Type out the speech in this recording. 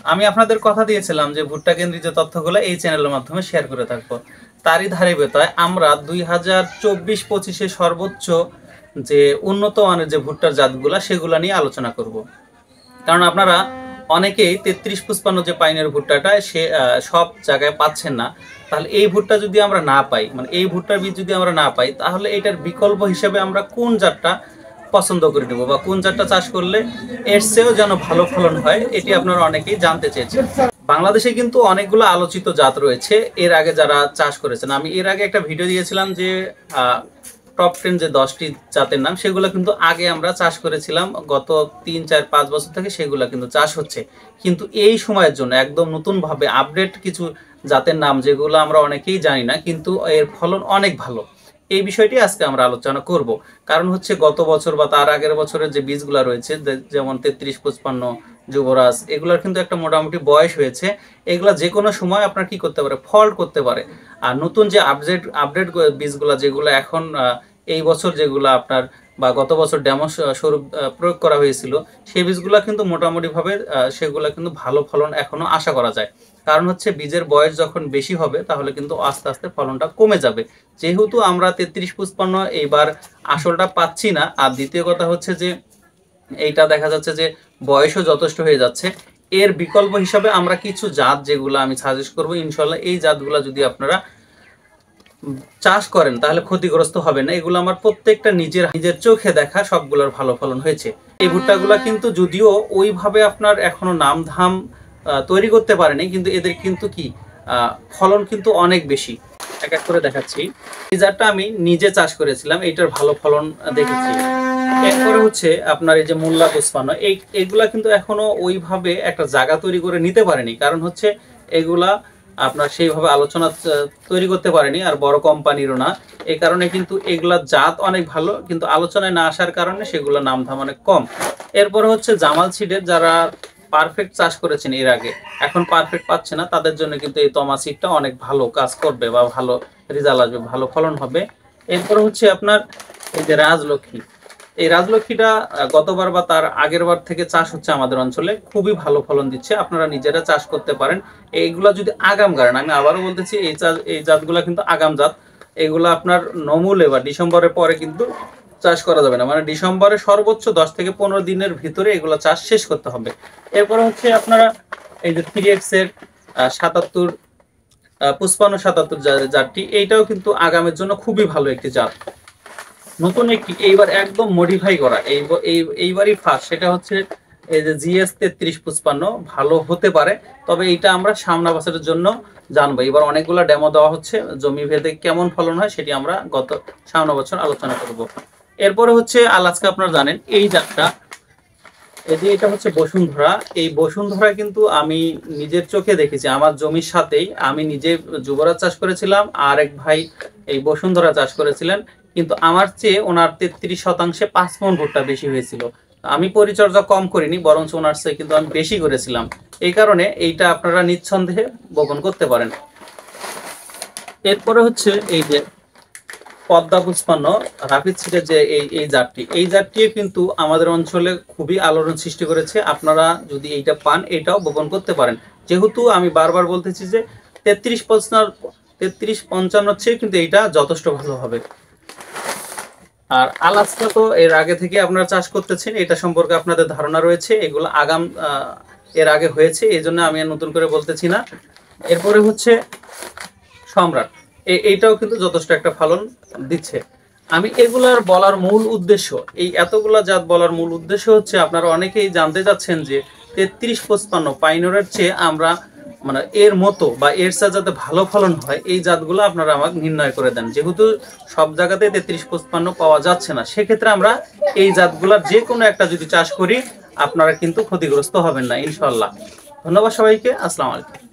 আমি আপনাদের কথা দিয়েছিলাম যে ভুট্টা কেন্দ্রিক যে তথ্যগুলো এই চ্যানেলের মাধ্যমে শেয়ার করে থাকবো। তারই ধারাবাহিকতায় আমরা 2024-25-এ সর্বোচ্চ যে উন্নত মানের যে ভুট্টার জাতগুলা সেগুলা নিয়ে আলোচনা করব। কারণ আপনারা অনেকেই 33-55 যে পাইনের ভুট্টাটা সে সব জায়গায় পাচ্ছেন না। তাহলে এই ভুট্টা যদি আমরা না পাই, মানে এই ভুট্টার বীজ যদি আমরা না পাই, তাহলে এটার বিকল্প হিসেবে আমরা কোন জাতটা পছন্দ করে নেব বা কোন জাতটা চাষ করলে এর চেয়েও যেন ভালো ফলন হয়, এটি আপনারা অনেকেই জানতে চেয়েছেন। বাংলাদেশে কিন্তু অনেকগুলো আলোচিত জাত রয়েছে এর আগে যারা চাষ করেছেন। আমি এর আগে একটা ভিডিও দিয়েছিলাম যে টপ 10 যে 10টি জাতের নাম, সেগুলো কিন্তু আগে আমরা চাষ করেছিলাম গত 3-4-5 বছর থেকে সেগুলো কিন্তু চাষ হচ্ছে। কিন্তু এই সময়ের জন্য একদম নতুনভাবে আপডেট কিছু জাতের নাম যেগুলো আমরা অনেকেই জানি না, কিন্তু এর ফলন অনেক ভালো। এই বিষয়টি আজকে আমরা আলোচনা করব। কারণ হচ্ছে গত বছর বা তার আগের বছরের যে বীজগুলো রয়েছে, যেমন 33-55, যুবরাজ, এগুলোর কিন্তু একটা মোটামুটি বয়স হয়েছে। এগুলা যে কোনো সময় আপনার কি করতে পারে, ফল্ট করতে পারে। আর নতুন যে আপডেট বীজগুলা যেগুলো এখন এই বছর যেগুলো আপনার বা গত বছর ডেমো স্বরূপ প্রয়োগ করা হয়েছিল, সেই বীজগুলা কিন্তু মোটামুটিভাবে সেগুলো কিন্তু ভালো ফলন এখনো আশা করা যায়। কারণ হচ্ছে বীজের বয়স যখন বেশি হবে তাহলে কিন্তু আস্তে আস্তে ফলনটা কমে যাবে। যেহেতু আমরা 33-55 এইবার আসলটা পাচ্ছি না, আর দ্বিতীয় কথা হচ্ছে যে এইটা দেখা যাচ্ছে যে বয়সও যথেষ্ট হয়ে যাচ্ছে। এর বিকল্প হিসাবে আমরা কিছু জাত যেগুলো আমি সাজেস্ট করব, ইনশাল্লাহ এই জাতগুলো যদি আপনারা চাষ করেন তাহলে ক্ষতিগ্রস্ত হবে না। এগুলো আমার প্রত্যেকটা নিজের চোখে দেখা সবগুলোর ভালো ফলন হয়েছে। এই ভুট্টাগুলা কিন্তু যদিও ওইভাবে আপনার এখনো নামধাম তৈরি করতে পারেনি, কিন্তু এদের কিন্তু কি ফলন কিন্তু অনেক বেশি। এক এক করে দেখাচ্ছি। এই জাতটা আমি নিজে চাষ করেছিলাম, এইটার ভালো ফলন দেখেছি। এরপরে হচ্ছে আপনার এই যে মোল্লা 55, এইগুলা কিন্তু এখনো ওইভাবে একটা জায়গা তৈরি করে নিতে পারেনি। কারণ হচ্ছে এগুলা আপনার সেইভাবে আলোচনা তৈরি করতে পারেনি, আর বড় কোম্পানিরও না। এই কারণে কিন্তু এগুলা জাত অনেক ভালো, কিন্তু আলোচনায় না আসার কারণে সেগুলো নামধাম অনেক কম। এরপরে হচ্ছে জামাল সিডের, যারা পারফেক্ট চাষ করেছেন এর আগে, এখন পারফেক্ট পাচ্ছে না, তাদের জন্য কিন্তু এই তমা সিডটা অনেক ভালো কাজ করবে বা ভালো রেজাল্ট আসবে, ভালো ফলন হবে। এরপরে হচ্ছে আপনার এই যে রাজলক্ষ্মী, এই রাজলক্ষ্মীটা গতবার বা তার আগের বার থেকে চাষ হচ্ছে আমাদের অঞ্চলে, খুবই ভালো ফলন দিচ্ছে। আপনারা নিজেরা চাষ করতে পারেন। এইগুলা যদি আগাম গাড়েন, আমি আবারও বলতেছি এই জাতগুলা কিন্তু আগাম জাত। এগুলো আপনার নমুলে বা ডিসেম্বরের পরে কিন্তু চাষ করা যাবে না, মানে ডিসেম্বরে সর্বোচ্চ 10 থেকে 15 দিনের ভিতরে এগুলো চাষ শেষ করতে হবে। এরপরে হচ্ছে আপনারা এই যে 3X এর 77, 55-77 জাতটি, এইটাও কিন্তু আগামের জন্য খুবই ভালো একটি জাত। নতুন একটি এইবার একদম মডিফাই করা এইবারই ফার্স্ট, সেটা হচ্ছে এই যে GS 33-55, ভালো হতে পারে। তবে এইটা আমরা সামনা বছরের জন্য জানবো। এবার অনেকগুলো ডেমো দেওয়া হচ্ছে, জমি ভেদে কেমন ফলন হয় সেটি আমরা সামনা বছর আলোচনা করব। এরপরে হচ্ছে আজকে আপনারা জানেন এই জাতটা, এই যে এটা হচ্ছে বসুন্ধরা। এই বসুন্ধরা কিন্তু আমি নিজের চোখে দেখেছি, আমার জমির সাথেই আমি নিজে যুবরাজ চাষ করেছিলাম, আর এক ভাই এই বসুন্ধরা চাষ করেছিলেন। কিন্তু আমার চেয়ে ওনার 33% 5 মণ ভুট্টা বেশি হয়েছিল। আমি পরিচর্যা কম করিনি, বরঞ্চ ওনার চেয়ে কিন্তু আমি বেশি করেছিলাম। এই কারণে এইটা আপনারা নিঃসন্দেহে বপন করতে পারেন। এরপরে হচ্ছে এই যে পদ্মা 55 রাফিদ সিডের যে এই জাতটিও কিন্তু আমাদের অঞ্চলে খুবই আলোড়ন সৃষ্টি করেছে। আপনারা যদি এইটা পান, এটাও বপন করতে পারেন। যেহেতু আমি বারবার বলতেছি যে 33-55 চেয়ে কিন্তু এইটা যথেষ্ট ভালো হবে। আর আলাস্কা তো এর আগে থেকে আপনারা চাষ করতেছেন, এটা সম্পর্কে আপনাদের ধারণা রয়েছে। এগুলো আগাম এর আগে হয়েছে, এই জন্য আমি আর নতুন করে বলতেছি না। এরপরে হচ্ছে সম্রাট, এইটাও কিন্তু যথেষ্ট একটা ফলন দিচ্ছে। আমি এগুলার বলার মূল উদ্দেশ্য, এই এতগুলা জাত বলার মূল উদ্দেশ্য হচ্ছে আপনারা অনেকেই জানতে চাচ্ছেন যে 33-55 পাইনরের চেয়ে আমরা মানে এর মতো বা এর চেয়ে যাতে ভালো ফলন হয় এই জাতগুলো আপনারা আমাকে নির্ণয় করে দেন। যেহেতু সব জায়গাতে 33-55 পাওয়া যাচ্ছে না, সেক্ষেত্রে আমরা এই জাতগুলার যে কোনো একটা যদি চাষ করি আপনারা কিন্তু ক্ষতিগ্রস্ত হবেন না ইনশাল্লাহ। ধন্যবাদ সবাইকে। আসসালামু আলাইকুম।